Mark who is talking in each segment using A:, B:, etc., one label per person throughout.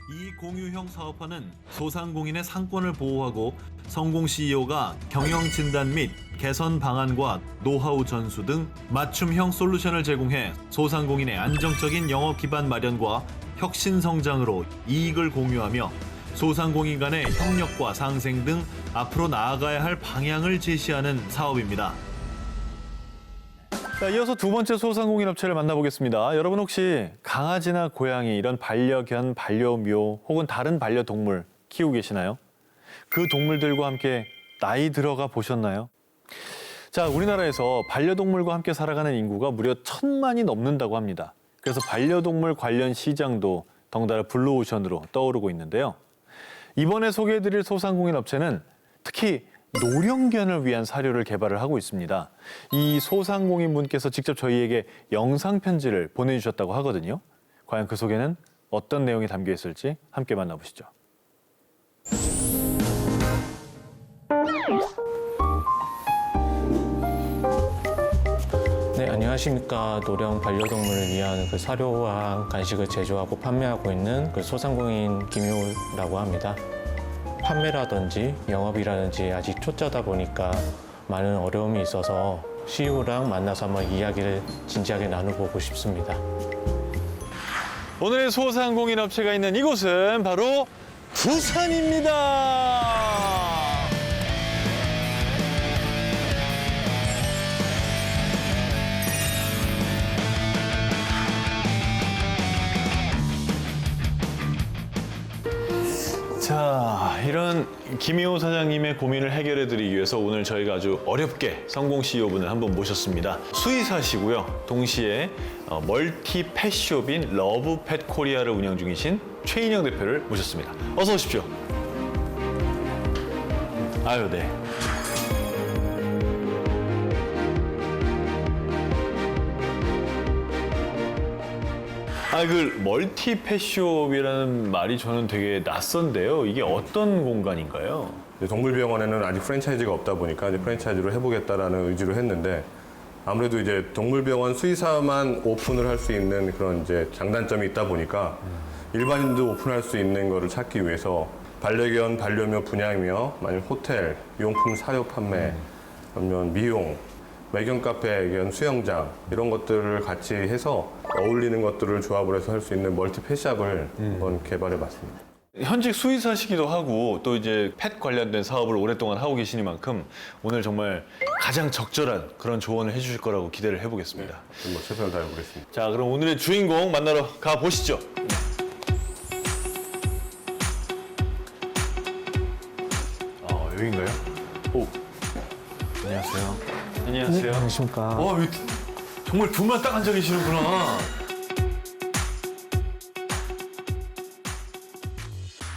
A: 이 공유형 사업화는 소상공인의 상권을 보호하고 성공 CEO가 경영 진단 및 개선 방안과 노하우 전수 등 맞춤형 솔루션을 제공해 소상공인의 안정적인 영업 기반 마련과 혁신 성장으로 이익을 공유하며 소상공인 간의 협력과 상생 등 앞으로 나아가야 할 방향을 제시하는 사업입니다. 자, 이어서 두 번째 소상공인 업체를 만나보겠습니다. 여러분 혹시 강아지나 고양이 이런 반려견, 반려묘 혹은 다른 반려동물 키우고 계시나요? 그 동물들과 함께 나이 들어가 보셨나요? 자, 우리나라에서 반려동물과 함께 살아가는 인구가 무려 1,000만이 넘는다고 합니다. 그래서 반려동물 관련 시장도 덩달아 블루오션으로 떠오르고 있는데요. 이번에 소개해드릴 소상공인 업체는 특히 노령견을 위한 사료를 개발을 하고 있습니다. 이 소상공인 분께서 직접 저희에게 영상 편지를 보내주셨다고 하거든요. 과연 그 속에는 어떤 내용이 담겨 있을지 함께 만나보시죠.
B: 네, 안녕하십니까. 노령 반려동물을 위한 그 사료와 간식을 제조하고 판매하고 있는 그 소상공인 김효라고 합니다. 판매라든지 영업이라든지 아직 초짜다 보니까 많은 어려움이 있어서 CEO랑 만나서 한번 이야기를 진지하게 나눠보고 싶습니다.
A: 오늘의 소상공인 업체가 있는 이곳은 바로 부산입니다. 자, 이런 김희호 사장님의 고민을 해결해드리기 위해서 오늘 저희가 아주 어렵게 성공 CEO분을 한번 모셨습니다. 수의사시고요. 동시에 멀티 펫숍인 러브펫 코리아를 운영 중이신 최인영 대표를 모셨습니다. 어서 오십시오. 아유, 네. 그 멀티 펫숍이라는 말이 저는 되게 낯선데요. 이게 어떤 공간인가요?
C: 동물병원에는 아직 프랜차이즈가 없다 보니까 이제 프랜차이즈로 해보겠다라는 의지로 했는데 아무래도 이제 동물병원 수의사만 오픈을 할 수 있는 그런 이제 장단점이 있다 보니까 일반인도 오픈할 수 있는 거를 찾기 위해서 반려견, 반려묘 분양이며 아니면 호텔, 용품 사료 판매, 아니면 미용, 매견 카페, 애견 수영장 이런 것들을 같이 해서 어울리는 것들을 조합을 해서 할 수 있는 멀티 펫샵을 한번 개발해 봤습니다.
A: 현직 수의사시기도 하고 또 이제 펫 관련된 사업을 오랫동안 하고 계시니만큼 오늘 정말 가장 적절한 그런 조언을 해주실 거라고 기대를 해보겠습니다.
C: 뭐 최선을 다해보겠습니다.
A: 자, 그럼 오늘의 주인공 만나러 가보시죠. 여긴가요? 오, 안녕하세요. 안녕하세요.
B: 네, 안녕하십니까.
A: 정말 둘만 딱 앉아 계시는구나.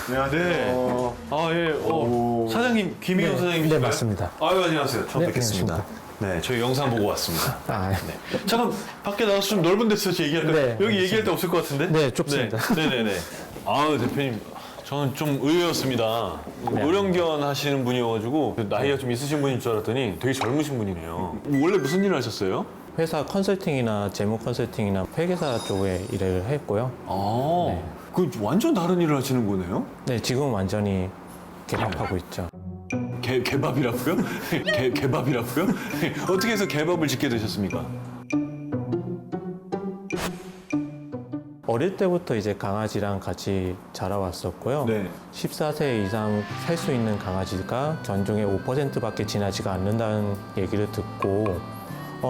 C: 안녕하세요.
A: 예. 사장님, 김희영 사장님이신가요?
B: 네, 맞습니다.
A: 아유, 안녕하세요. 처음
B: 네,
A: 뵙겠습니다.
B: 안녕하십니까.
A: 네, 저희 영상 보고 왔습니다.
B: 아,
A: 네. 잠깐 밖에 나가서 좀 넓은 데서 얘기할까요?
B: 네,
A: 여기
B: 알겠습니다.
A: 얘기할 데 없을 것 같은데?
B: 네, 좁습니다.
A: 네네네. 아유, 대표님. 저는 좀 의외였습니다.
B: 네.
A: 노령견 하시는 분이어가지고 나이가 좀 있으신 분인 줄 알았더니 되게 젊으신 분이네요. 원래 무슨 일을 하셨어요?
B: 회사 컨설팅이나 재무 컨설팅이나 회계사 쪽에 일을 했고요. 네.
A: 그 완전 다른 일을 하시는 거네요?
B: 네, 지금 완전히 개밥하고 있죠.
A: 개밥이라고요? 개밥이라고요? 어떻게 해서 개밥을 짓게 되셨습니까?
B: 어릴 때부터 이제 강아지랑 같이 자라왔었고요.
A: 네.
B: 14세 이상 살 수 있는 강아지가 견종의 5%밖에 지나지가 않는다는 얘기를 듣고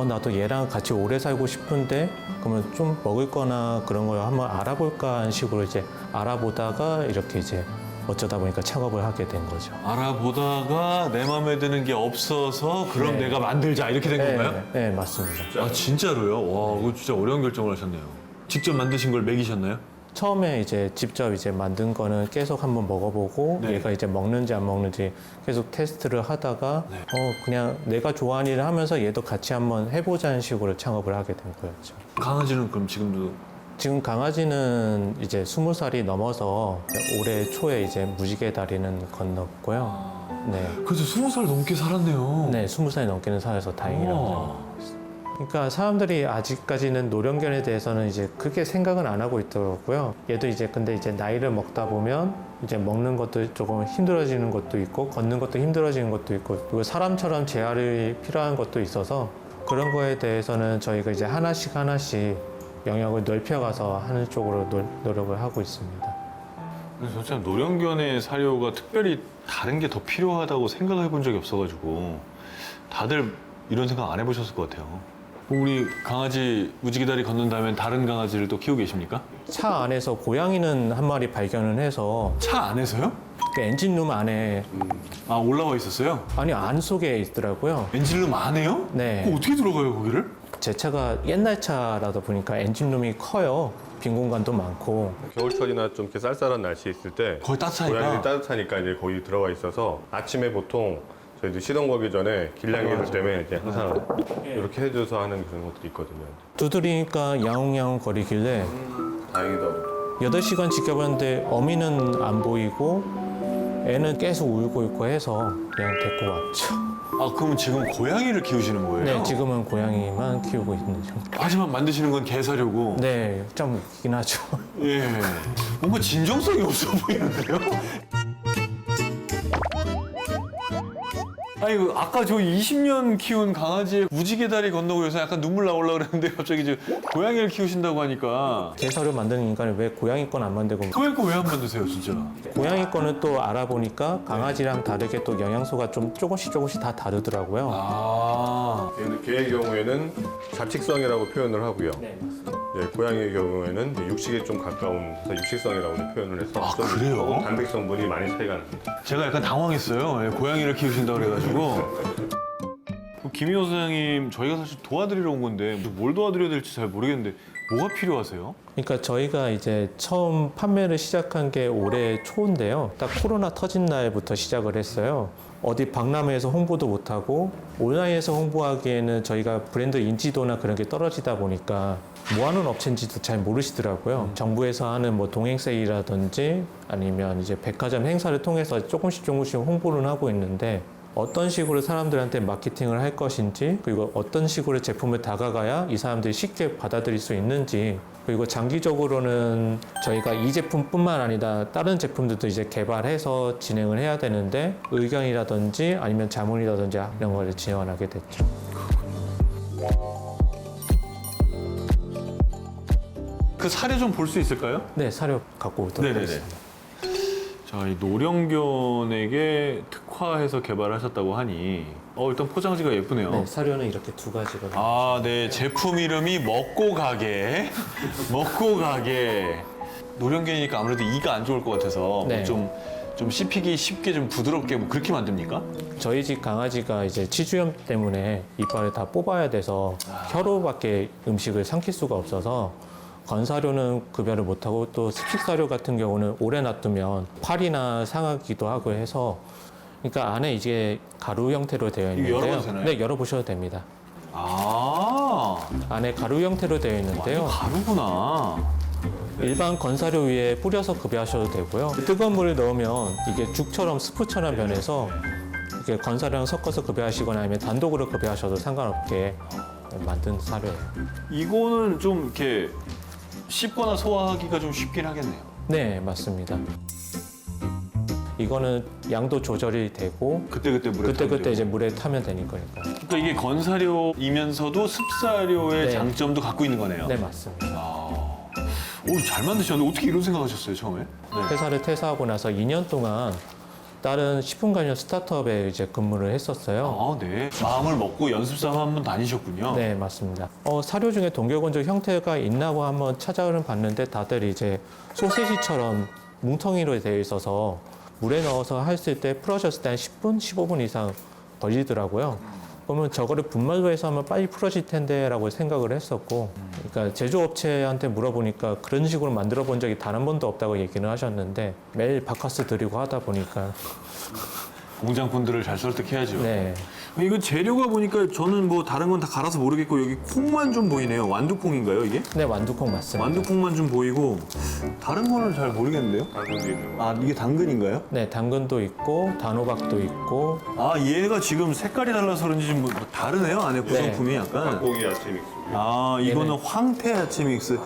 B: 나도 얘랑 같이 오래 살고 싶은데 그러면 좀 먹을 거나 그런 걸 한번 알아볼까 하는 식으로 이제 알아보다가 이렇게 이제 어쩌다 보니까 창업을 하게 된 거죠.
A: 알아보다가 내 마음에 드는 게 없어서 그럼
B: 네.
A: 내가 만들자 이렇게 된 건가요?
B: 네, 맞습니다.
A: 아, 진짜로요? 와, 그거 진짜 어려운 결정을 하셨네요. 직접 만드신 걸 먹이셨나요?
B: 처음에 이제 직접 이제 만든 거는 계속 한번 먹어보고
A: 네.
B: 얘가 이제 먹는지 안 먹는지 계속 테스트를 하다가
A: 네.
B: 그냥 내가 좋아하는 일을 하면서 얘도 같이 한번 해보자는 식으로 창업을 하게 된 거였죠.
A: 강아지는 그럼 지금도
B: 지금 강아지는 이제 20살이 넘어서 올해 초에 이제 무지개 다리는 건넜고요. 네.
A: 그래도 20살 넘게 살았네요.
B: 네, 20살이 넘게는 살아서 다행이라고
A: 우와.
B: 생각하고 있습니다. 그러니까 사람들이 아직까지는 노령견에 대해서는 이제 크게 생각은 안 하고 있더라고요. 얘도 이제 근데 이제 나이를 먹다 보면 이제 먹는 것도 조금 힘들어지는 것도 있고 걷는 것도 힘들어지는 것도 있고 그리고 사람처럼 재활이 필요한 것도 있어서 그런 거에 대해서는 저희가 이제 하나씩 영역을 넓혀가서 하는 쪽으로 노력을 하고 있습니다.
A: 그래서 저는 노령견의 사료가 특별히 다른 게 더 필요하다고 생각해 본 적이 없어가지고 다들 이런 생각 안 해보셨을 것 같아요. 우리 강아지 무지개다리 걷는 다음에 다른 강아지를 또 키우고 계십니까?
B: 차 안에서 고양이는 한 마리 발견을 해서
A: 차 안에서요?
B: 그 엔진룸 안에
A: 아 올라와 있었어요?
B: 아니 안 속에 있더라고요.
A: 엔진룸 안에요?
B: 네.
A: 그거 어떻게 들어가요 거기를?
B: 제 차가 옛날 차라다 보니까 엔진룸이 커요. 빈 공간도 많고.
C: 겨울철이나 좀 이렇게 쌀쌀한 날씨 있을 때
A: 거의 따뜻하니까.
C: 고양이들이 따뜻하니까 이제 거기 들어가 있어서 아침에 보통 저희도 시동 걸기 전에 길냥이들 때문에 이제 항상 이렇게 해줘서 하는 그런 것들이 있거든요.
B: 두드리니까 야옹야옹 거리길래
C: 다행이다.
B: 8시간 지켜봤는데 어미는 안 보이고 애는 계속 울고 있고 해서 그냥 데리고 왔죠.
A: 아 그럼 지금 고양이를 키우시는 거예요?
B: 네, 지금은 고양이만 키우고 있는 중.
A: 하지만 만드시는 건 개 사료고.
B: 네, 좀 있긴 하죠.
A: 예. 뭔가 진정성이 없어 보이는데요? 아니, 아까 저 20년 키운 강아지의 무지개 다리 건너고 해서 약간 눈물 나오려고 그랬는데 갑자기 이제 고양이를 키우신다고 하니까.
B: 개사료 만드는 인간이 왜 고양이 건 안 만들고
A: 고양이 거 왜 안 만드세요, 진짜?
B: 고양이 거는 또 알아보니까 강아지랑 다르게 또 영양소가 좀 조금씩 다 다르더라고요.
A: 아.
C: 개의 경우에는 잡식성이라고 표현을 하고요.
B: 네, 맞습니다.
C: 예, 고양이의 경우에는 이제 육식에 좀 가까운 그래서 육식성이라고 표현을 해서
A: 아,
C: 좀
A: 그래요?
C: 단백 성분이 많이 차이가 납니다.
A: 제가 약간 당황했어요. 예, 고양이를 키우신다고 그래가지고. 김희호 사장님, 저희가 사실 도와드리러 온 건데 뭘 도와드려야 될지 잘 모르겠는데 뭐가 필요하세요?
B: 그러니까 저희가 이제 처음 판매를 시작한 게 올해 초인데요. 딱 코로나 터진 날부터 시작을 했어요. 어디 박람회에서 홍보도 못하고 온라인에서 홍보하기에는 저희가 브랜드 인지도나 그런 게 떨어지다 보니까 뭐 하는 업체인지도 잘 모르시더라고요. 정부에서 하는 뭐 동행 세일이라든지 아니면 이제 백화점 행사를 통해서 조금씩 홍보를 하고 있는데 어떤 식으로 사람들한테 마케팅을 할 것인지 그리고 어떤 식으로 제품을 다가가야 이 사람들이 쉽게 받아들일 수 있는지 그리고 장기적으로는 저희가 이 제품뿐만 아니라 다른 제품들도 이제 개발해서 진행을 해야 되는데 의견이라든지 아니면 자문이라든지 이런 거를 지원하게 됐죠.
A: 그 사료 좀 볼 수 있을까요?
B: 네, 사료 갖고 오도록
A: 네네네.
B: 하겠습니다.
A: 자, 이 노령견에게 특화해서 개발하셨다고 하니 일단 포장지가 예쁘네요.
B: 네, 사료는 이렇게 두 가지가
A: 아, 네. 제품 이름이 먹고 가게. 먹고 가게. 노령견이니까 아무래도 이가 안 좋을 것 같아서
B: 네.
A: 좀 씹히기 쉽게 좀 부드럽게 뭐 그렇게 만듭니까?
B: 저희 집 강아지가 이제 치주염 때문에 이빨을 다 뽑아야 돼서 혀로밖에 음식을 삼킬 수가 없어서 건사료는 급여를 못하고 또 습식사료 같은 경우는 오래 놔두면 팔이나 상하기도 하고 해서 그러니까 안에 이제 가루 형태로 되어
A: 이거
B: 있는데요.
A: 열어봐도 되나요?
B: 네, 열어보셔도 됩니다.
A: 아,
B: 안에 가루 형태로 되어 있는데요.
A: 가루구나.
B: 일반 건사료 위에 뿌려서 급여하셔도 되고요. 뜨거운 물을 넣으면 이게 죽처럼 스프처럼 변해서 이렇게 건사료랑 섞어서 급여하시거나 아니면 단독으로 급여하셔도 상관없게 만든 사료예요.
A: 이거는 좀 이렇게 씹거나 소화하기가 좀 쉽긴 하겠네요.
B: 네, 맞습니다. 이거는 양도 조절이 되고
A: 그때그때 물에
B: 그때
A: 타면
B: 이제
A: 되고.
B: 물에 타면 되는 거니까.
A: 그러니까 이게 건사료이면서도 습사료의
B: 네.
A: 장점도 갖고 있는 거네요.
B: 네, 맞습니다.
A: 오, 잘 만드셨는데 어떻게 이런 생각하셨어요, 처음에? 네.
B: 회사를 퇴사하고 나서 2년 동안 다른 식품 관련 스타트업에 이제 근무를 했었어요.
A: 아, 네. 마음을 먹고 연습생 한번 다니셨군요.
B: 네, 맞습니다. 사료 중에 동결건조 형태가 있나고 한번 찾아는 봤는데 다들 이제 소세지처럼 뭉텅이로 되어 있어서 물에 넣어서 했을 때 풀어졌을 때 한 10분, 15분 이상 걸리더라고요. 그러면 저거를 분말로 해서 하면 빨리 풀어질 텐데 라고 생각을 했었고 그러니까 제조업체한테 물어보니까 그런 식으로 만들어 본 적이 단 한 번도 없다고 얘기는 하셨는데 매일 바카스 드리고 하다 보니까
A: 공장분들을 잘 설득해야죠.
B: 네.
A: 이거 재료가 보니까 저는 뭐 다른 건 다 갈아서 모르겠고 여기 콩만 좀 보이네요. 완두콩인가요 이게?
B: 네, 완두콩 맞습니다.
A: 완두콩만 좀 보이고 다른 거는 잘 모르겠는데요. 아 이게 당근인가요?
B: 네, 당근도 있고 단호박도 있고
A: 아 얘가 지금 색깔이 달라서 그런지 좀 뭐 다르네요. 안에 구성품이 약간.
C: 고기 야채 믹스.
A: 아 이거는 황태 야채 믹스.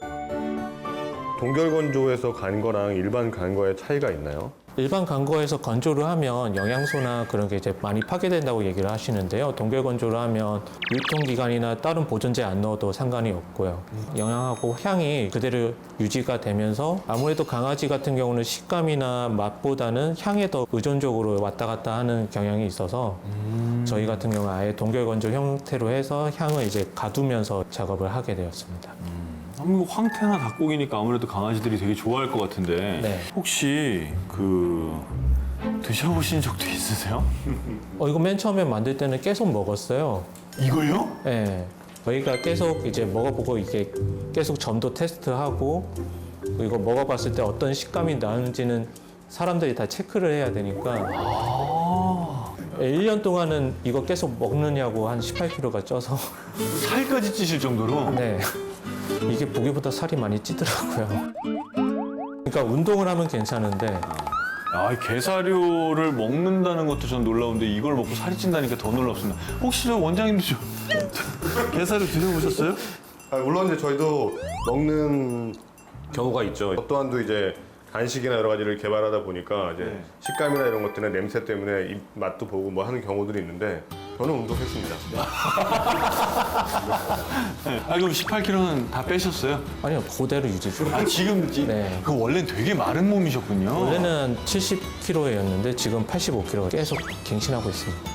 C: 동결 건조에서 간 거랑 일반 간 거의 차이가 있나요?
B: 일반 간거에서 건조를 하면 영양소나 그런 게 이제 많이 파괴된다고 얘기를 하시는데요. 동결 건조를 하면 유통기간이나 다른 보존제 안 넣어도 상관이 없고요. 영양하고 향이 그대로 유지가 되면서 아무래도 강아지 같은 경우는 식감이나 맛보다는 향에 더 의존적으로 왔다 갔다 하는 경향이 있어서 저희 같은 경우는 아예 동결 건조 형태로 해서 향을 이제 가두면서 작업을 하게 되었습니다.
A: 한국 황태나 닭고기니까 아무래도 강아지들이 되게 좋아할 것 같은데
B: 네.
A: 혹시 드셔보신 적도 있으세요?
B: 이거 맨 처음에 만들 때는 계속 먹었어요.
A: 이걸요?
B: 네. 저희가 계속 이제 먹어보고 이게 계속 점도 테스트하고 이거 먹어봤을 때 어떤 식감이 나는지는 사람들이 다 체크를 해야 되니까 1년 동안은 이거 계속 먹느냐고 한 18kg가 쪄서
A: 살까지 찌실 정도로?
B: 네. 이게 보기보다 살이 많이 찌더라고요. 그러니까 운동을 하면 괜찮은데
A: 아, 게사료를 먹는다는 것도 전 놀라운데 이걸 먹고 살이 찐다니까 더 놀랍습니다. 혹시 저 원장님도 좀 게사료 드셔보셨어요?
C: 물론 이제 저희도 먹는 경우가 있죠. 어떠한도 이제 간식이나 여러 가지를 개발하다 보니까 이제 식감이나 이런 것들이나 냄새 때문에 입 맛도 보고 뭐 하는 경우들이 있는데 저는 운동했습니다.
A: 아, 그럼 18kg는 다 빼셨어요?
B: 아니요, 그대로 유지 중.
A: 아, 지금
B: 네.
A: 그 원래는 되게 마른 몸이셨군요.
B: 원래는 70kg였는데 지금 85kg가 계속 갱신하고 있습니다.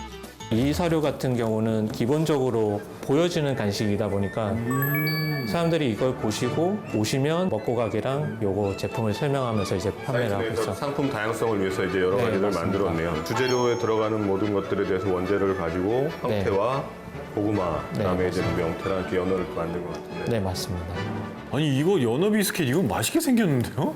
B: 이 사료 같은 경우는 기본적으로 보여지는 간식이다 보니까 사람들이 이걸 보시고 오시면 먹고 가기랑 요거 제품을 설명하면서 이제 판매를 하고
C: 사이트에서
B: 있어요.
C: 상품 다양성을 위해서 이제 여러
B: 네,
C: 가지를
B: 맞습니다.
C: 만들었네요. 주재료에 들어가는 모든 것들에 대해서 원재료를 가지고 황태와 고구마,
B: 네,
C: 그다음에 이제 명태랑 이렇게 연어를 만든 것 같은데.
B: 네, 맞습니다.
A: 아니 이거 연어 비스켓 이거 맛있게 생겼는데요?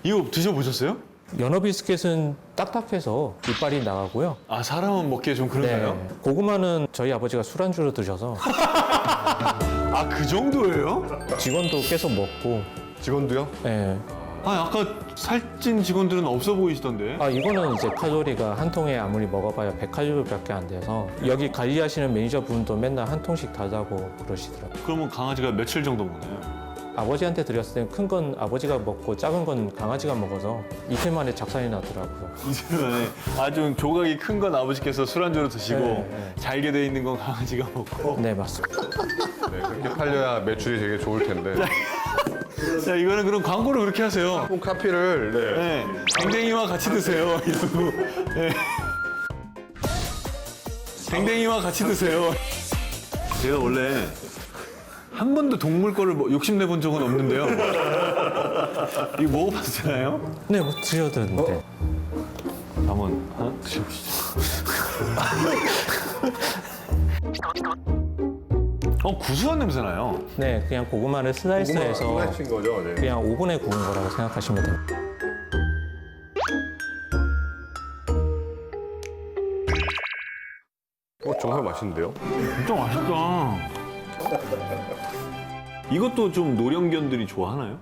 A: 이거 드셔보셨어요?
B: 연어 비스켓은 딱딱해서 이빨이 나가고요.
A: 아 사람은 먹기에 좀 그런가요?
B: 네, 고구마는 저희 아버지가 술안주로 드셔서
A: 아 그 정도예요?
B: 직원도 계속 먹고
C: 직원도요?
B: 네.
A: 아 아까 살찐 직원들은 없어 보이시던데.
B: 이거는 이제 칼로리가 한 통에 아무리 먹어봐야 100칼로리밖에 안 돼서 여기 관리하시는 매니저분도 맨날 한 통씩 달라고 그러시더라고요.
A: 그러면 강아지가 며칠 정도 먹나요?
B: 아버지한테 드렸을 때는 큰 건 아버지가 먹고 작은 건 강아지가 먹어서 이틀 만에 작살이 나더라고요.
A: 이틀 만에 아주 조각이 큰 건 아버지께서 술안주로 드시고
B: 네.
A: 잘게 돼 있는 건 강아지가 먹고.
B: 네, 맞습니다.
C: 네, 그렇게 팔려야 매출이 되게 좋을 텐데.
A: 자 이거는 그럼 광고를 그렇게 하세요.
C: 꼭 카피를
A: 네. 댕댕이와 같이 드세요. 이러고. 네. 댕댕이와 같이 드세요. 제가 원래 한 번도 동물 거를 욕심내 본 적은 없는데요. 이거 먹어봤잖아요.
B: 네, 뭐 드셔도는데.
A: 한번 하나 드셔보시죠. 구수한 냄새 나요.
B: 네, 그냥 고구마를 슬라이스해서
C: 슬라이스인 거죠? 네.
B: 그냥 오븐에 구운 거라고 생각하시면 됩니다.
C: 정말 맛있는데요?
A: 진짜 맛있다. 이것도 좀 노령견들이 좋아하나요?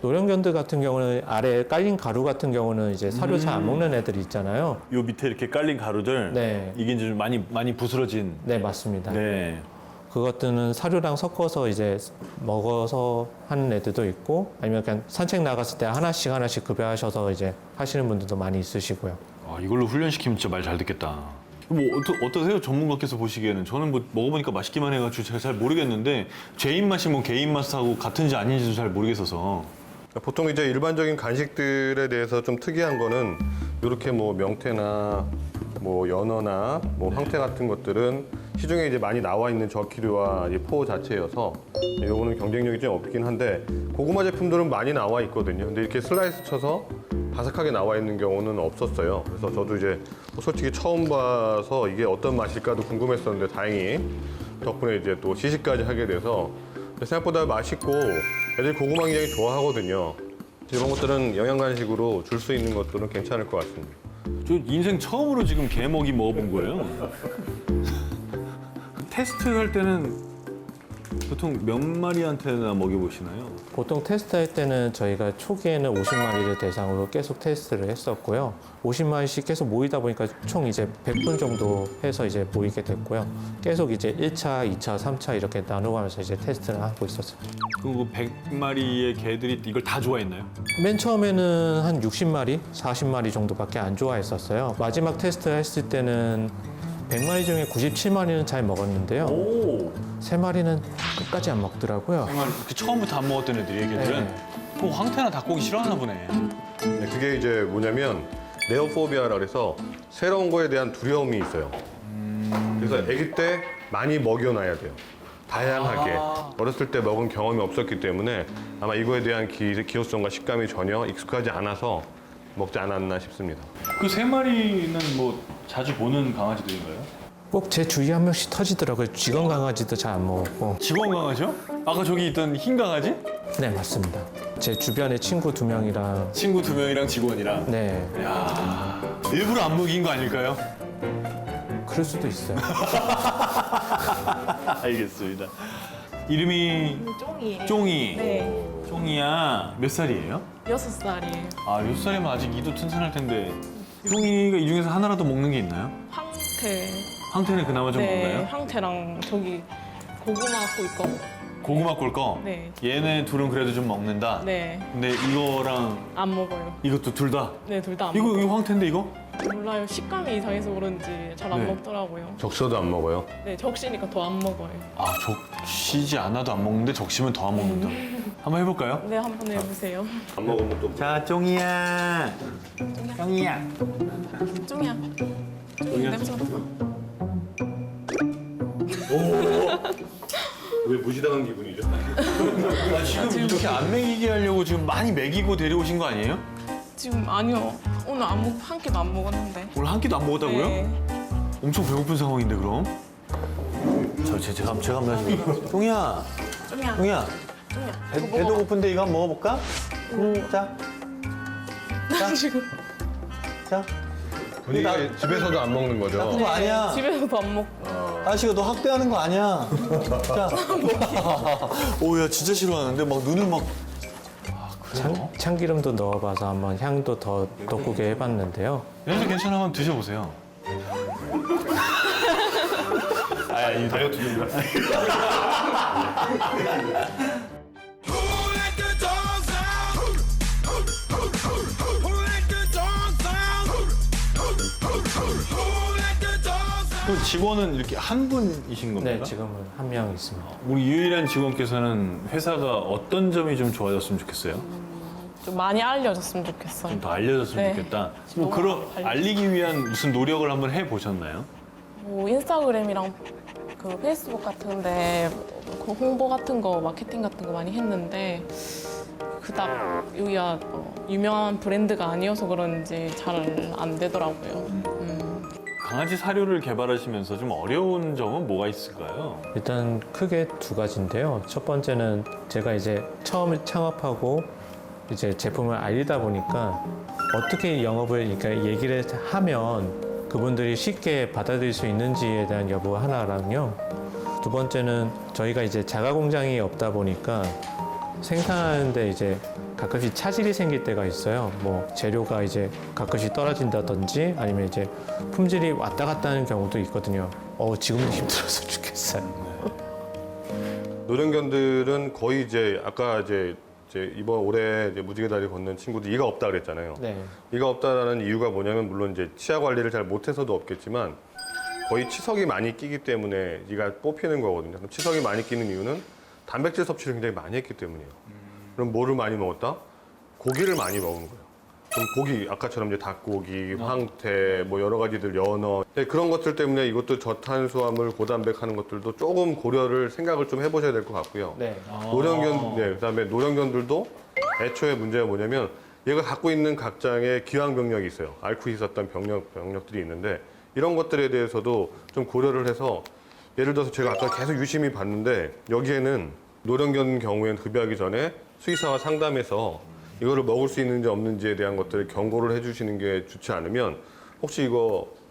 B: 노령견들 같은 경우는 아래에 깔린 가루 같은 경우는 이제 사료 잘 안 먹는 애들이 있잖아요.
A: 요 밑에 이렇게 깔린 가루들.
B: 네.
A: 이게 이제 좀 많이 부스러진.
B: 네, 맞습니다.
A: 네.
B: 그것들은 사료랑 섞어서 이제 먹어서 하는 애들도 있고 아니면 그냥 산책 나갔을 때 하나씩 급여하셔서 이제 하시는 분들도 많이 있으시고요.
A: 아, 이걸로 훈련시키면 진짜 말 잘 듣겠다. 뭐 어떠세요? 전문가께서 보시기에는 저는 뭐 먹어보니까 맛있기만 해가지고 제가 잘 모르겠는데 제 입맛이 뭐 개인 맛하고 같은지 아닌지도 잘 모르겠어서.
C: 보통 이제 일반적인 간식들에 대해서 좀 특이한 거는 이렇게 뭐 명태나 뭐 연어나 뭐 황태 같은 것들은 시중에 이제 많이 나와 있는 저키류와 이제 포 자체여서 요거는 경쟁력이 좀 없긴 한데 고구마 제품들은 많이 나와 있거든요. 근데 이렇게 슬라이스 쳐서 바삭하게 나와 있는 경우는 없었어요. 그래서 저도 이제 솔직히 처음 봐서 이게 어떤 맛일까도 궁금했었는데 다행히 덕분에 이제 또 시식까지 하게 돼서 생각보다 맛있고 애들이 고구마 굉장히 좋아하거든요. 이런 것들은 영양 간식으로 줄 수 있는 것들은 괜찮을 것 같습니다.
A: 저 인생 처음으로 지금 개먹이 먹어본 거예요. 테스트 할 때는 보통 몇 마리한테나 먹여보시나요?
B: 보통 테스트할 때는 저희가 초기에는 50마리를 대상으로 계속 테스트를 했었고요. 50마리씩 계속 모이다 보니까 총 이제 100분 정도 해서 이제 모이게 됐고요. 계속 이제 1차, 2차, 3차 이렇게 나눠가면서 이제 테스트를 하고 있었어요.
A: 그 100마리의 개들이 이걸 다 좋아했나요?
B: 맨 처음에는 한 60마리, 40마리 정도밖에 안 좋아했었어요. 마지막 테스트 했을 때는 100마리 중에 97마리는 잘 먹었는데요.
A: 오.
B: 3마리는 끝까지 안 먹더라고요.
A: 정말 그 처음부터 안 먹었던 애들이 걔들은 그 황태나 닭고기 싫어하나 보네.
C: 네, 그게 이제 뭐냐면 네오포비아라 그래서 새로운 거에 대한 두려움이 있어요. 그래서 아기 때 많이 먹여놔야 돼요. 다양하게. 어렸을 때 먹은 경험이 없었기 때문에 아마 이거에 대한 기호성과 식감이 전혀 익숙하지 않아서 먹지 않았나 싶습니다.
A: 그 3마리는 뭐 자주 보는 강아지들인가요?
B: 꼭 제 주위에 한 명씩 터지더라고요. 직원 강아지도 잘 안 먹었고.
A: 직원 강아지요? 아까 저기 있던 흰 강아지?
B: 네, 맞습니다. 제 주변에 친구 2명이랑
A: 친구 2명이랑 직원이랑.
B: 네,
A: 일부러 안 먹인 거 아닐까요?
B: 그럴 수도 있어요.
A: 알겠습니다. 이름이
D: 쫑이에요.
A: 쫑이.
D: 네,
A: 쫑이야. 몇 살이에요?
D: 6살이에요.
A: 아, 6살이면 아직 이도 튼튼할 텐데. 쫑이가 이 중에서 하나라도 먹는 게 있나요?
D: 황태.
A: 황태는 그나마 좀
D: 네,
A: 먹나요?
D: 황태랑 저기 고구마 꿀꺽.
A: 고구마 꿀 거?
D: 네.
A: 얘네 둘은 그래도 좀 먹는다?
D: 네,
A: 근데 이거랑
D: 안 먹어요.
A: 이것도 둘 다?
D: 네, 둘 다 안
A: 이거
D: 먹어요.
A: 황태인데 이거?
D: 몰라요. 식감이 이상해서 그런지 잘 안
A: 네.
D: 먹더라고요.
C: 적셔도 안 먹어요.
D: 네, 적시니까 더 안 먹어요.
A: 아, 적시지 않아도 안 먹는데 적시면 더 안 먹는다. 한번 해볼까요?
D: 네, 한번 해보세요.
C: 안 먹으면 또
A: 자, 쫑이야. 쫑이야.
D: 쫑이야. 쫑이 냄새 맡아.
C: 왜 무시당한 기분이죠?
A: 아, 지금 이렇게 안 먹이게 하려고 지금 많이 먹이고 데려오신 거 아니에요?
D: 지금 아니요. 오늘 한 끼도 안 먹었는데.
A: 오늘 한 끼도 안 먹었다고요?
D: 네.
A: 엄청 배고픈 상황인데 그럼? 제가 한번 하시면 쫑이야.
D: 쫑이야.
A: 쫑이야.
D: 쫑이야.
A: 배도 고픈데 이거 한번 먹어볼까? 자. 자.
D: 지금
A: 자.
C: 분위기가 집에서도 안 먹는 거죠.
A: 그거 아니야.
D: 집에서도 안 먹고.
A: 아저씨가 너 학대하는 거 아니야. 자. 오, 야, 진짜 싫어하는데 막 눈을 막.
B: 참기름도 넣어봐서 한번 향도 더 돋구게 해봤는데요.
A: 연수 괜찮으면 한번 드셔보세요. 아, 이 다이어트 중이라.
E: Who let the dogs out? Who let the dogs out? Who let the dogs out?
A: 그 직원은 이렇게 한 분이신 겁니까?
B: 네, 지금은 한 명 있습니다.
A: 우리 유일한 직원께서는 회사가 어떤 점이 좀 좋아졌으면 좋겠어요?
D: 좀 많이 알려줬으면 좋겠어요.
A: 좀 더 알려졌으면
D: 네.
A: 좋겠다. 뭐
D: 너무
A: 그런
D: 알려주세요.
A: 알리기 위한 무슨 노력을 한번 해 보셨나요?
D: 뭐 인스타그램이랑 그 페이스북 같은데 그 홍보 같은 거, 마케팅 같은 거 많이 했는데 그닥 여기가 유명한 브랜드가 아니어서 그런지 잘 안 되더라고요.
A: 강아지 사료를 개발하시면서 좀 어려운 점은 뭐가 있을까요?
B: 일단 크게 2가지인데요. 첫 번째는 제가 이제 처음 창업하고 이제 제품을 알리다 보니까 어떻게 영업을 그러니까 얘기를 하면 그분들이 쉽게 받아들일 수 있는지에 대한 여부 하나랑요. 두 번째는 저희가 이제 자가 공장이 없다 보니까 생산하는데 이제 가끔씩 차질이 생길 때가 있어요. 뭐 재료가 이제 가끔씩 떨어진다든지 아니면 이제 품질이 왔다 갔다 하는 경우도 있거든요. 지금도 힘들어서 죽겠어요.
C: 노령견들은 거의 이제 아까 이제 이번 올해 이제 무지개 다리 걷는 친구들 이가 없다 그랬잖아요.
B: 네.
C: 이가 없다라는 이유가 뭐냐면 물론 이제 치아 관리를 잘 못해서도 없겠지만 거의 치석이 많이 끼기 때문에 이가 뽑히는 거거든요. 그럼 치석이 많이 끼는 이유는 단백질 섭취를 굉장히 많이 했기 때문이에요. 그럼 뭐를 많이 먹었다? 고기를 많이 먹은 거예요. 그럼 고기 아까처럼 이제 닭고기, 황태, 뭐 여러 가지들 연어 그런 것들 때문에 이것도 저탄수화물, 고단백 하는 것들도 조금 고려를 생각을 좀 해보셔야 될 것 같고요.
B: 네.
C: 노령견, 그다음에 노령견들도 애초에 문제가 뭐냐면 얘가 갖고 있는 각장의 기왕병력이 있어요. 앓고 있었던 병력들이 있는데 이런 것들에 대해서도 좀 고려를 해서 예를 들어서 제가 아까 계속 유심히 봤는데 여기에는 노령견 경우에는 급여하기 전에 수의사와 상담해서 이거를 먹을 수 있는지 없는지에 대한 것들을 경고를 해주시는 게 좋지 않으면 혹시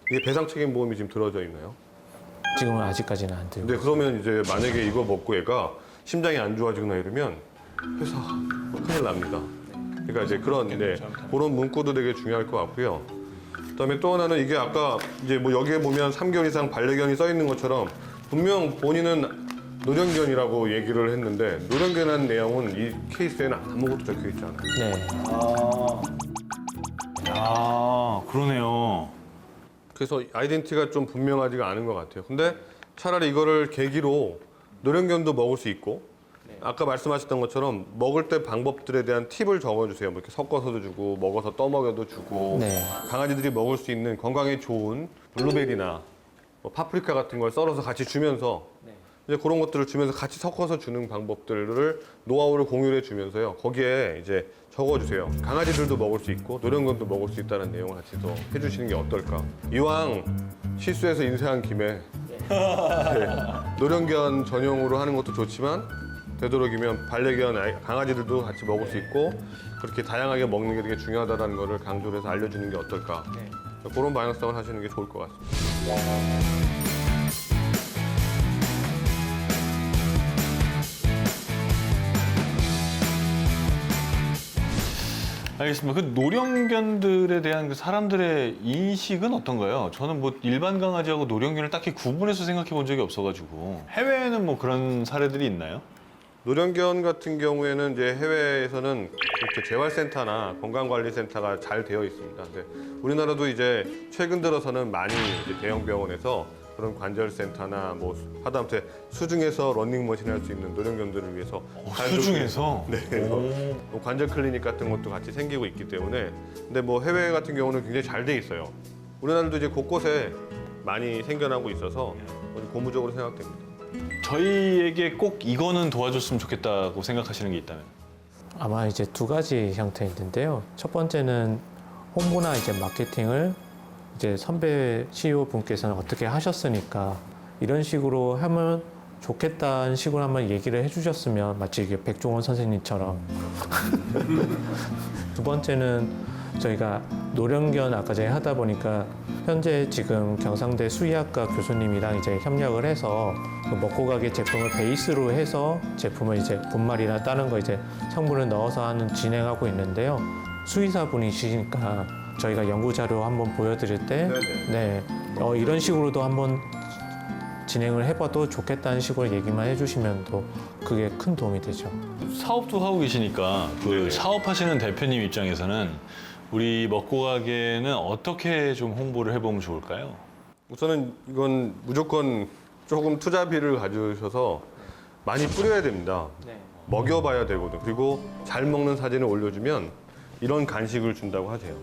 C: 이게 배상 책임 보험이 지금 들어져 있나요?
B: 지금은 아직까지는 안 들고.
C: 네, 그러면 이제 만약에 이거 먹고 얘가 심장이 안 좋아지거나 이러면 회사 큰일 납니다. 그러니까 이제 그런 문구도 되게 중요할 것 같고요. 그다음에 또 하나는 이게 아까 이제 뭐 여기에 보면 3개월 이상 반려견이 써 있는 것처럼 분명 본인은 노령견이라고 얘기를 했는데 노령견이라는 내용은 이 케이스에는 아무것도 적혀 있지 않아요.
B: 네.
A: 아, 그러네요.
C: 그래서 아이덴티티가 좀 분명하지가 않은 것 같아요. 근데 차라리 이거를 계기로 노령견도 먹을 수 있고 아까 말씀하셨던 것처럼 먹을 때 방법들에 대한 팁을 적어주세요. 뭐 이렇게 섞어서도 주고 먹어서 떠먹여도 주고
B: 네.
C: 강아지들이 먹을 수 있는 건강에 좋은 블루베리나 뭐 파프리카 같은 걸 썰어서 같이 주면서 이제 그런 것들을 주면서 같이 섞어서 주는 방법들을 노하우를 공유해 주면서요. 거기에 이제 적어주세요. 강아지들도 먹을 수 있고 노령견도 먹을 수 있다는 내용을 같이 더 해주시는 게 어떨까. 이왕 실수해서 인쇄한 김에 네, 노령견 전용으로 하는 것도 좋지만 되도록이면 반려견 강아지들도 같이 먹을 수 있고 그렇게 다양하게 먹는 게 되게 중요하다는 거를 강조를 해서 알려주는 게 어떨까. 그런 방향성을 하시는 게 좋을 것 같습니다.
A: 알겠습니다. 그 노령견들에 대한 그 사람들의 인식은 어떤가요? 저는 뭐 일반 강아지하고 노령견을 딱히 구분해서 생각해 본 적이 없어가지고 해외에는 뭐 그런 사례들이 있나요?
C: 노령견 같은 경우에는 이제 해외에서는 이렇게 재활센터나 건강관리센터가 잘 되어 있습니다. 근데 우리나라도 이제 최근 들어서는 많이 이제 대형 병원에서 그런 관절센터나 뭐 하다못해 수중에서 러닝머신 할 수 있는 노령견들을 위해서
A: 수중에서?
C: 네, 뭐 관절 클리닉 같은 것도 같이 생기고 있기 때문에 근데 뭐 해외 같은 경우는 굉장히 잘 돼 있어요. 우리나라도 이제 곳곳에 많이 생겨나고 있어서 고무적으로 생각됩니다.
A: 저희에게 꼭 이거는 도와줬으면 좋겠다고 생각하시는 게 있다면?
B: 아마 이제 두 가지 형태 있는데요. 첫 번째는 홍보나 이제 마케팅을 이제 선배 CEO 분께서는 어떻게 하셨으니까 이런 식으로 하면 좋겠다는 식으로 한번 얘기를 해주셨으면 마치 이게 백종원 선생님처럼. 두 번째는 저희가 노령견 아까 전에 하다 보니까 현재 지금 경상대 수의학과 교수님이랑 이제 협력을 해서 그 먹고 가게 제품을 베이스로 해서 제품을 이제 분말이나 다른 거 이제 성분을 넣어서 하는 진행하고 있는데요. 수의사분이시니까 저희가 연구 자료 한번 보여드릴 때, 이런 식으로도 한번 진행을 해봐도 좋겠다는 식으로 얘기만 해주시면 또 그게 큰 도움이 되죠.
A: 사업도 하고 계시니까 그 사업하시는 대표님 입장에서는 우리 먹고 가게는 어떻게 좀 홍보를 해보면 좋을까요?
C: 우선은 이건 무조건 조금 투자비를 가져오셔서 많이 뿌려야 됩니다. 먹여봐야 되거든. 그리고 잘 먹는 사진을 올려주면 이런 간식을 준다고 하세요.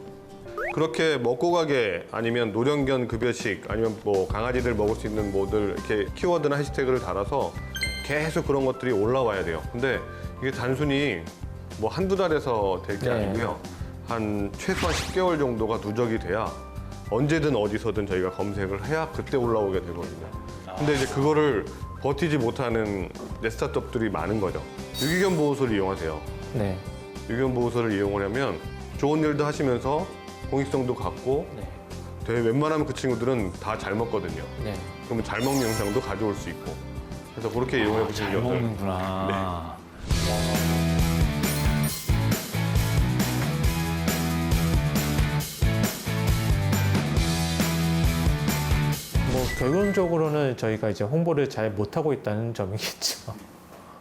C: 그렇게 먹고 가게 아니면 노령견 급여식 아니면 뭐 강아지들 먹을 수 있는 뭐들 이렇게 키워드나 해시태그를 달아서 계속 그런 것들이 올라와야 돼요. 근데 이게 단순히 뭐 한두 달에서 될 게 아니고요. 한 최소한 10개월 정도가 누적이 돼야 언제든 어디서든 저희가 검색을 해야 그때 올라오게 되거든요. 근데 이제 그거를 버티지 못하는 이제 스타트업들이 많은 거죠. 유기견 보호소를 이용하세요.
B: 네.
C: 유기견 보호소를 이용하려면 좋은 일도 하시면서 공익성도 갖고 웬만하면 그 친구들은 다 잘 먹거든요.
B: 네.
C: 그러면 잘 먹는 영상도 가져올 수 있고 그래서 그렇게 이용해 보시는 게
A: 잘
C: 어떨까요?
A: 먹는구나.
B: 뭐 결론적으로는 저희가 이제 홍보를 잘 못하고 있다는 점이겠죠.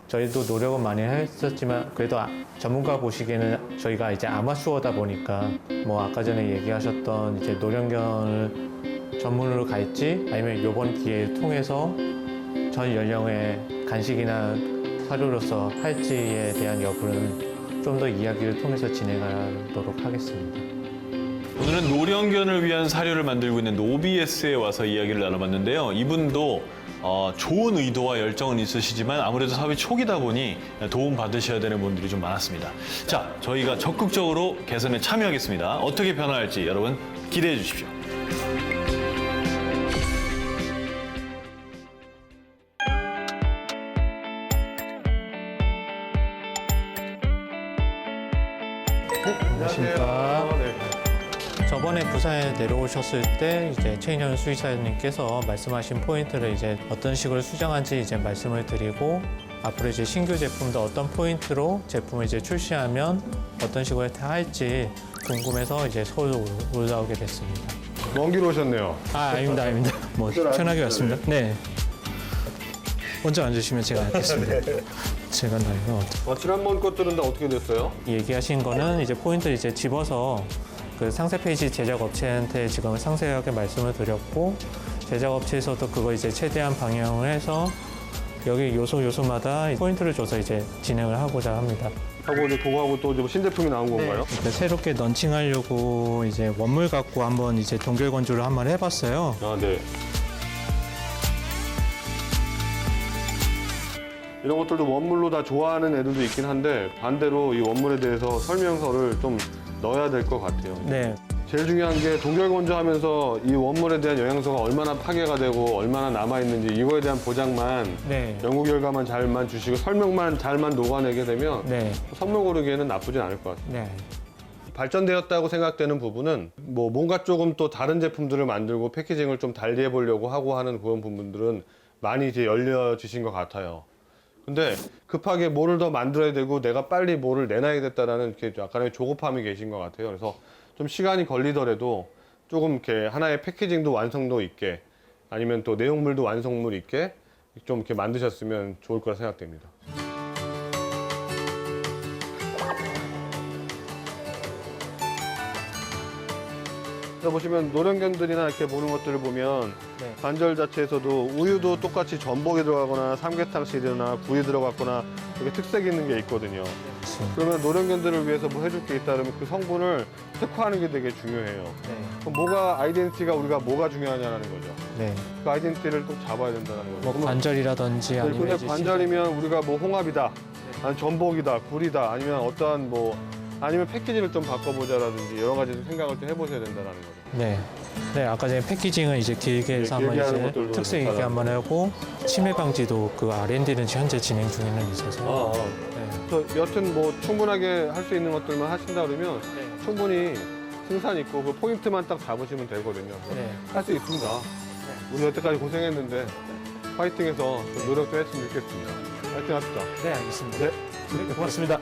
B: 저희도 노력은 많이 했었지만 그래도 전문가 보시기에는 저희가 이제 아마추어다 보니까 뭐 아까 전에 얘기하셨던 이제 노령견을 전문으로 갈지 아니면 이번 기회를 통해서 전 연령의 간식이나 사료로서 할지에 대한 여부는 좀 더 이야기를 통해서 진행하도록 하겠습니다.
A: 오늘은 노령견을 위한 사료를 만들고 있는 노비에스에 와서 이야기를 나눠봤는데요. 이분도 좋은 의도와 열정은 있으시지만 아무래도 사업이 초기다 보니 도움 받으셔야 되는 분들이 좀 많았습니다. 자, 저희가 적극적으로 개선에 참여하겠습니다. 어떻게 변화할지 여러분 기대해 주십시오.
B: 안녕하십니까. 저번에 부산에 내려오셨을 때 이제 최인현 수의사님께서 말씀하신 포인트를 이제 어떤 식으로 수정한지 이제 말씀을 드리고 앞으로 이제 신규 제품도 어떤 포인트로 제품을 이제 출시하면 어떤 식으로 할지 궁금해서 이제 서울로 올라오게 됐습니다.
C: 먼 길 오셨네요.
B: 아닙니다. 뭐 편하게 왔습니다. 네. 먼저 앉으시면 제가 앉겠습니다. 제가 나이가
C: 지난번 것들은 다 어떻게 됐어요?
B: 얘기하신 거는 이제 포인트를 이제 집어서 그 상세 페이지 제작 업체한테 지금 상세하게 말씀을 드렸고 제작 업체에서도 그거 이제 최대한 방영을 해서 여기 요소마다 포인트를 줘서 이제 진행을 하고자 합니다.
C: 하고 이제 그거하고 또 이제 신제품이 나온 건가요?
B: 새롭게 런칭하려고 이제 원물 갖고 한번 이제 동결 건조를 한번 해봤어요.
C: 아, 네. 이런 것들도 원물로 다 좋아하는 애들도 있긴 한데 반대로 이 원물에 대해서 설명서를 좀 넣어야 될 것 같아요.
B: 네.
C: 제일 중요한 게 동결 건조하면서 이 원물에 대한 영양소가 얼마나 파괴가 되고 얼마나 남아있는지 이거에 대한 보장만
B: 네.
C: 연구 결과만 잘만 주시고 설명만 잘만 녹아내게 되면
B: 네.
C: 선물 고르기에는 나쁘진 않을 것 같아요.
B: 네.
C: 발전되었다고 생각되는 부분은 뭐 뭔가 조금 또 다른 제품들을 만들고 패키징을 좀 달리 해보려고 하고 하는 그런 부분들은 많이 이제 열려지신 것 같아요. 근데 급하게 뭐를 더 만들어야 되고 내가 빨리 뭐를 내놔야겠다라는 이렇게 약간의 조급함이 계신 것 같아요. 그래서 좀 시간이 걸리더라도 조금 이렇게 하나의 패키징도 완성도 있게 아니면 또 내용물도 완성물 있게 좀 이렇게 만드셨으면 좋을 거라 생각됩니다. 여기 보시면 노령견들이나 이렇게 보는 것들을 보면
B: 네.
C: 관절 자체에서도 우유도 똑같이 전복이 들어가거나 삼계탕 시리나 구이 들어갔거나 이렇게 특색 있는 게 있거든요. 그러면 노령견들을 위해서 뭐 해줄 게 있다 그러면 그 성분을 특화하는 게 되게 중요해요.
B: 네.
C: 그럼 뭐가 아이덴티티가 우리가 뭐가 중요하냐는 거죠.
B: 네.
C: 그 아이덴티티를 꼭 잡아야 된다는 거죠.
B: 뭐
C: 그러면
B: 관절이라든지 아니면
C: 근데
B: 이제
C: 관절이면 우리가 뭐 홍합이다, 아니 전복이다, 굴이다, 아니면 어떠한 뭐 아니면 패키지를 좀 바꿔보자라든지 여러 가지 생각을 좀 해보셔야 된다는 거죠.
B: 네. 네, 아까 전에 패키징은 이제 길게 해서
C: 네,
B: 한번
C: 길게 하는
B: 이제
C: 것들도
B: 특색 있게
C: 좋다라는
B: 한번 하고 치매 방지도 그 R&D는 현재 진행 중에는 있어서 네.
C: 그래서 여튼 뭐 충분하게 할 수 있는 것들만 하신다 그러면 충분히 승산 있고 그 포인트만 딱 잡으시면 되거든요.
B: 네.
C: 할 수 있습니다. 우리 여태까지 고생했는데 파이팅해서 좀 노력 좀 했으면 좋겠습니다. 파이팅 합시다.
B: 네, 알겠습니다.
C: 네.
B: 네, 고맙습니다.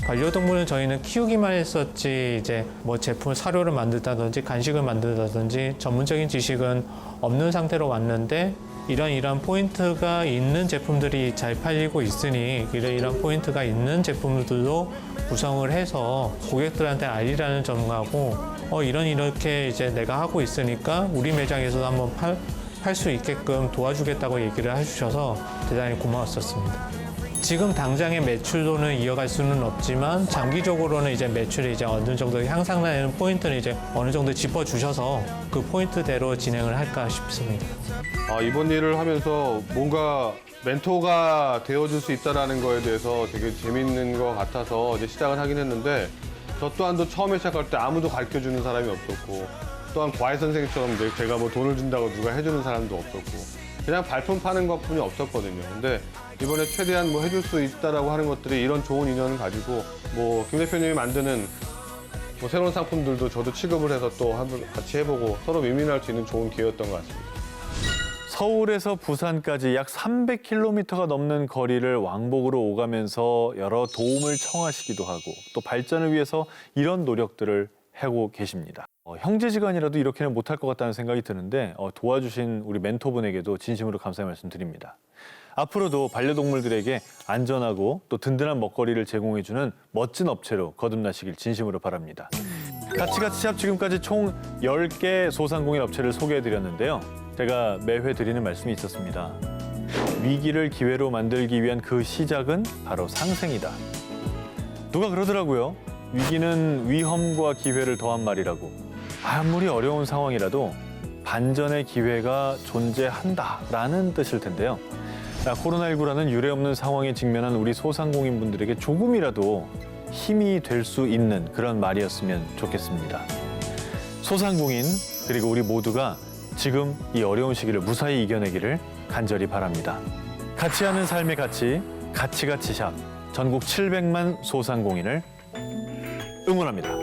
B: 반려동물은 저희는 키우기만 했었지 이제 뭐 제품 사료를 만든다든지 간식을 만든다든지 전문적인 지식은 없는 상태로 왔는데 이런 포인트가 있는 제품들이 잘 팔리고 있으니 이런 포인트가 있는 제품들도 구성을 해서 고객들한테 알리라는 점하고 이렇게 이제 내가 하고 있으니까 우리 매장에서도 한번 팔 수 있게끔 도와주겠다고 얘기를 해주셔서 대단히 고마웠었습니다. 지금 당장의 매출로는 이어갈 수는 없지만 장기적으로는 이제 매출이 이제 어느 정도 향상되는 포인트는 이제 어느 정도 짚어주셔서 그 포인트대로 진행을 할까 싶습니다.
C: 이번 일을 하면서 뭔가 멘토가 되어줄 수 있다는 거에 대해서 되게 재밌는 것 같아서 이제 시작을 하긴 했는데 저 또한도 처음에 시작할 때 아무도 가르쳐주는 사람이 없었고 또한 과외 선생님처럼 제가 뭐 돈을 준다고 누가 해주는 사람도 없었고 그냥 발품 파는 것뿐이 없었거든요. 근데 이번에 최대한 뭐 해줄 수 있다라고 하는 것들이 이런 좋은 인연을 가지고 뭐 김 대표님이 만드는 뭐 새로운 상품들도 저도 취급을 해서 또 같이 해보고 서로 윈윈할 수 있는 좋은 기회였던 것 같습니다.
A: 서울에서 부산까지 약 300km가 넘는 거리를 왕복으로 오가면서 여러 도움을 청하시기도 하고 또 발전을 위해서 이런 노력들을 하고 계십니다. 형제지간이라도 이렇게는 못할 것 같다는 생각이 드는데 도와주신 우리 멘토분에게도 진심으로 감사의 말씀 드립니다. 앞으로도 반려동물들에게 안전하고 또 든든한 먹거리를 제공해주는 멋진 업체로 거듭나시길 진심으로 바랍니다. 가치가치 샵 지금까지 총 10개 소상공인 업체를 소개해드렸는데요. 제가 매회 드리는 말씀이 있었습니다. 위기를 기회로 만들기 위한 그 시작은 바로 상생이다. 누가 그러더라고요. 위기는 위험과 기회를 더한 말이라고. 아무리 어려운 상황이라도 반전의 기회가 존재한다라는 뜻일 텐데요. 코로나19라는 유례없는 상황에 직면한 우리 소상공인분들에게 조금이라도 힘이 될 수 있는 그런 말이었으면 좋겠습니다. 소상공인 그리고 우리 모두가 지금 이 어려운 시기를 무사히 이겨내기를 간절히 바랍니다. 같이 하는 삶의 가치, 가치가치샵 전국 700만 소상공인을 응원합니다.